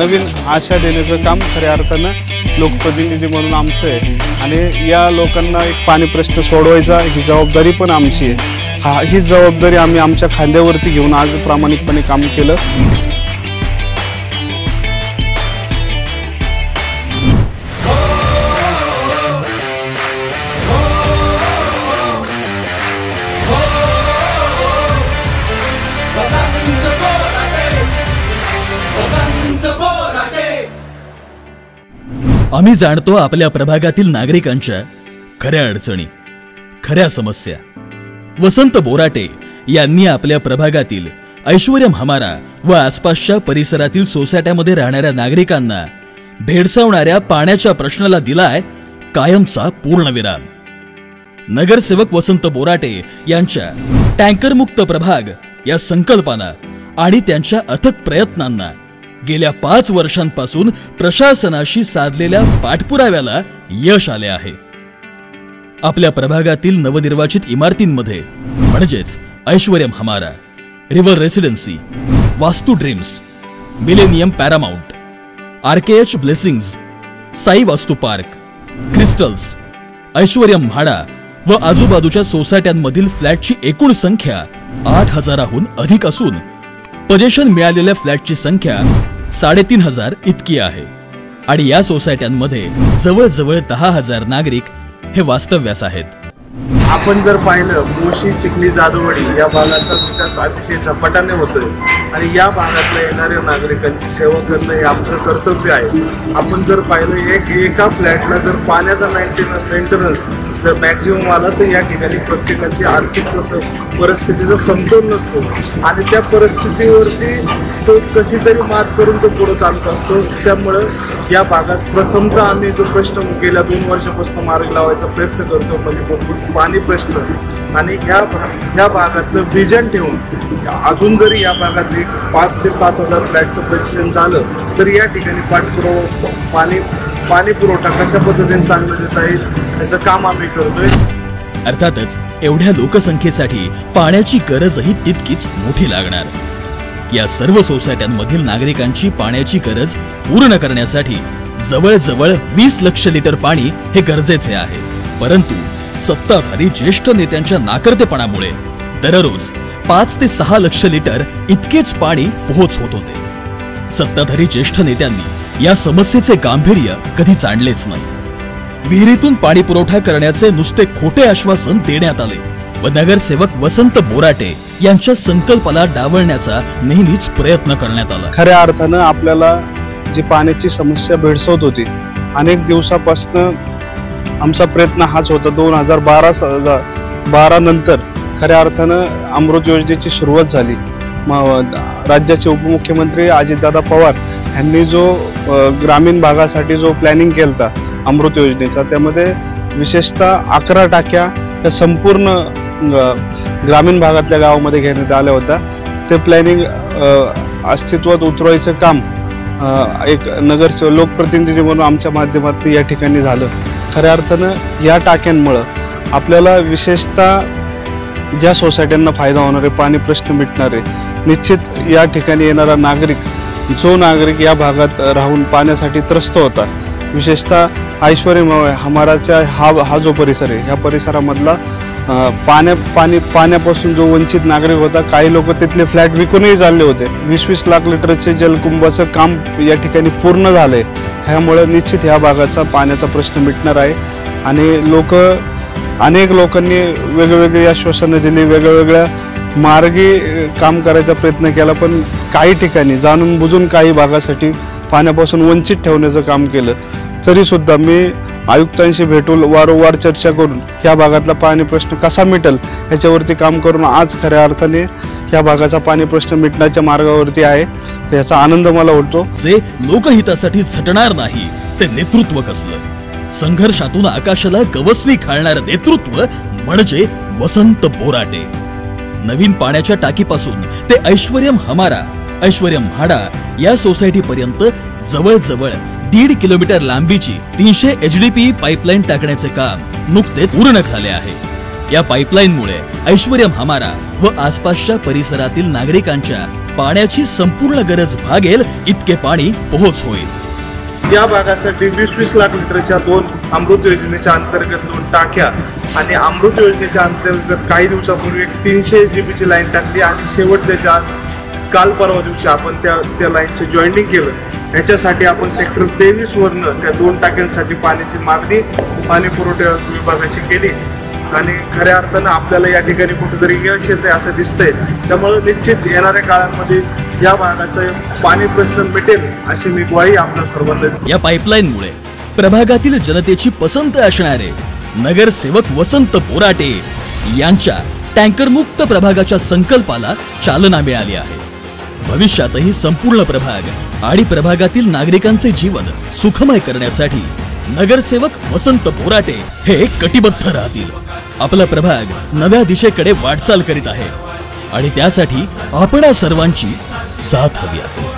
नवीन आशा देण्याचं काम खऱ्या अर्थानं लोकप्रतिनिधी म्हणून आमचं आहे आणि या लोकांना एक पाणी प्रश्न सोडवायचा ही जबाबदारी पण आमची आहे। ही जबाबदारी आम्ही आमच्या खांद्यावरती घेऊन आज प्रामाणिकपणे काम केलं। आम्ही जाणतो आपल्या प्रभागातील नागरिकांच्या खऱ्या अडचणी, खऱ्या समस्या। वसंत बोराटे यांनी आपल्या प्रभागातील ऐश्वर्यम हमारा व आसपासच्या परिसरातील सोसायट्यामध्ये राहणाऱ्या नागरिकांना भेडसावणाऱ्या पाण्याच्या प्रश्नाला दिलाय कायमचा पूर्णविराम। नगरसेवक वसंत बोराटे यांच्या टँकरमुक्त प्रभाग या संकल्पना आणि त्यांच्या अथक प्रयत्नांना गेल्या 5 वर्षांपासून प्रशासनाशी साधलेल्या पाठपुराव्याला यश आले आहे। आपल्या प्रभागातील नवनिर्वाचित इमारतींमध्ये म्हणजेच ऐश्वर्यम हमारा, रिव्हर रेसिडेन्सी, वास्तू ड्रीम्स, मिलेनियम पॅरामाउंट, आरकेएच ब्लेसिंग्स, साई वास्तू पार्क, क्रिस्टल्स, ऐश्वर्यम म्हाडा व आजूबाजूच्या सोसायट्यांमधील फ्लॅटची एकूण संख्या 8000हून अधिक असून पोझिशन मिळालेल्या फ्लॅटची संख्या 3500 इतकी आहे आणि या सोसायट्यांमध्ये जवळजवळ 10,000 नागरिक हे वास्तव्यास आहेत। आपण जर पाहिलं मोशी, चिखली, जाधववाडी या भागाचा विकास अतिशय झपाट्याने होतोय आणि या भागातल्या येणाऱ्या नागरिकांची सेवा करणं हे आमचं कर्तव्य आहे। आपण जर पाहिलं एका फ्लॅटला जर पाण्याचा मेंटेनन्स जर मॅक्झिमम आला तर या ठिकाणी प्रत्येकाची आर्थिक परिस्थितीचा समतोल नसतो आणि त्या परिस्थितीवरती तो कशी तरी मात करून तो पुढे चालत असतो। त्यामुळं या भागात प्रथमतः आम्ही जो प्रश्न गेल्या 2 वर्षापासून मार्गी लावायचा प्रयत्न करतो म्हणजे पाणी प्रश्न आणि ह्या भागातलं विजन ठेवून अजून जरी या भागात 5 ते 7,000 फ्लॅटचं पोझिशन झालं तर या ठिकाणी पाणी पुरवठा कशा पद्धतीने चांगलं देता येईल याचं काम आम्ही करतोय। अर्थातच एवढ्या लोकसंख्येसाठी पाण्याची गरजही तितकीच मोठी लागणार। या सर्व सोसायट्यांमधील नागरिकांची पाण्याची गरज पूर्ण करण्यासाठी जवळजवळ 20 लक्ष लिटर पाणी हे गरजेचे आहे, परंतु सत्ताधारी ज्येष्ठ नेत्यांच्या नाकर्तेपणामुळे दररोज 5 ते 6 लक्ष लिटर इतकेच पाणी पोहोच होत होते। सत्ताधारी ज्येष्ठ नेत्यांनी या समस्येचे गांभीर्य कधी जाणलेच नाही। विहिरीतून पाणी पुरवठा करण्याचे नुसते खोटे आश्वासन देण्यात आले व नगरसेवक वसंत बोराटे यांच्या संकल्पाला डावलण्याचा नेहमीच प्रयत्न करण्यात आला। खऱ्या अर्थानं आपल्याला जी पाण्याची समस्या भेडसावत होती अनेक दिवसापासून आमचा प्रयत्न हाच होता। 2012 नंतर खऱ्या अर्थानं अमृत योजनेची सुरुवात झाली। राज्याचे उपमुख्यमंत्री अजितदादा पवार यांनी जो ग्रामीण भागासाठी जो प्लॅनिंग केलता अमृत योजनेचा, त्यामध्ये विशेषतः 11 टाक्या या संपूर्ण ग्रामीण भागातल्या गावामध्ये घेण्यात आल्या होत्या। ते प्लॅनिंग अस्तित्वात उतरवायचं काम एक नगरसेवक लोकप्रतिनिधी म्हणून आमच्या माध्यमातून या ठिकाणी झालं। खऱ्या अर्थानं या टाक्यांमुळं आपल्याला विशेषतः ज्या सोसायट्यांना फायदा होणार आहे, पाणी प्रश्न मिटणार आहे, निश्चित या ठिकाणी येणारा नागरिक जो नागरिक या भागात राहून पाण्यासाठी त्रस्त होता, विशेषतः ऐश्वर्यम हमाराच्या हा जो परिसर आहे या परिसरामधला पाण्यापासून जो वंचित नागरिक होता, काही लोक तिथले फ्लॅट विकूनही चालले होते। 20-20 लाख लिटरचे जलकुंभाचं काम या ठिकाणी पूर्ण झालंय। ह्यामुळे निश्चित ह्या भागाचा पाण्याचा प्रश्न मिटणार आहे आणि अनेक लोकांनी वेगवेगळी आश्वासनं दिली, वेगवेगळ्या मार्गी काम करायचा प्रयत्न केला, पण काही ठिकाणी जाणून बुजून काही भागासाठी पाण्यापासून वंचित ठेवण्याचं काम केलं। तरी सुद्धा मी आयुक्तांशी भेटून वारंवार चर्चा करून या भागातला पाणी प्रश्न कसा मिटेल याच्यावरती काम करून आज खऱ्या अर्थाने या भागाचा पाणी प्रश्न मिटण्याच्या मार्गावरती आहे। याचा आनंद मला होतो। जे लोकहितासाठी झटणार नाही ते नेतृत्व कसलं? संघर्षातून आकाशाला गवसणी घालणारं नेतृत्व म्हणजे वसंत बोराटे। नवीन पाण्याच्या टाकीपासून ते ऐश्वर्यम हमारा, ऐश्वर्यम म्हाडा या सोसायटी पर्यंत जवळजवळ 1.5 किलोमीटर लांबीची 300 एचडीपी पाईपलाईन टाकण्याचे काम नुकतेच पूर्ण झाले आहे। या पाईपलाईनमुळे ऐश्वर्यम हमारा व आसपासच्या परिसरातील नागरिकांच्या पाण्याची संपूर्ण गरज भागेल इतके पाणी पोहोच होईल। या भागासाठी 20-20 लाख लिटरच्या 2 अमृत योजनेच्या अंतर्गत 2 टाक्या आणि अमृत योजनेच्या अंतर्गत काही दिवसापूर्वी 300 SDB ची लाईन टाकली आणि शेवटच्या काल परवा दिवशी आपण त्या लाईनचे जॉईनिंग केलं। याच्यासाठी आपण सेक्टर 23 वरनं त्या 2 टाक्यांसाठी पाण्याची मागणी पाणी पुरवठा विभागाची केली आणि खऱ्या अर्थानं आपल्याला या ठिकाणी कुठेतरी यश येते असं दिसतंय। त्यामुळे निश्चित येणाऱ्या काळामध्ये या भागाचा पाणी प्रश्न मिटेल अशी मी ग्वाही आपल्या सर्वांना। या पाईपलाईनमुळे प्रभागातील जनतेची पसंत असणारे नगरसेवक वसंत बोराटे यांच्या टँकरमुक्त प्रभागाच्या संकल्पाला चालना मिळाली आहे। भविष्यातही संपूर्ण प्रभाग आणि प्रभागातील नागरिकांचे जीवन सुखमय करण्यासाठी नगरसेवक वसंत बोराटे हे कटिबद्ध राहतील। आपला प्रभाग नव्या दिशेकडे वाटचाल करीत आहे आणि त्यासाठी आपणा सर्वांची साथ हवी आहे।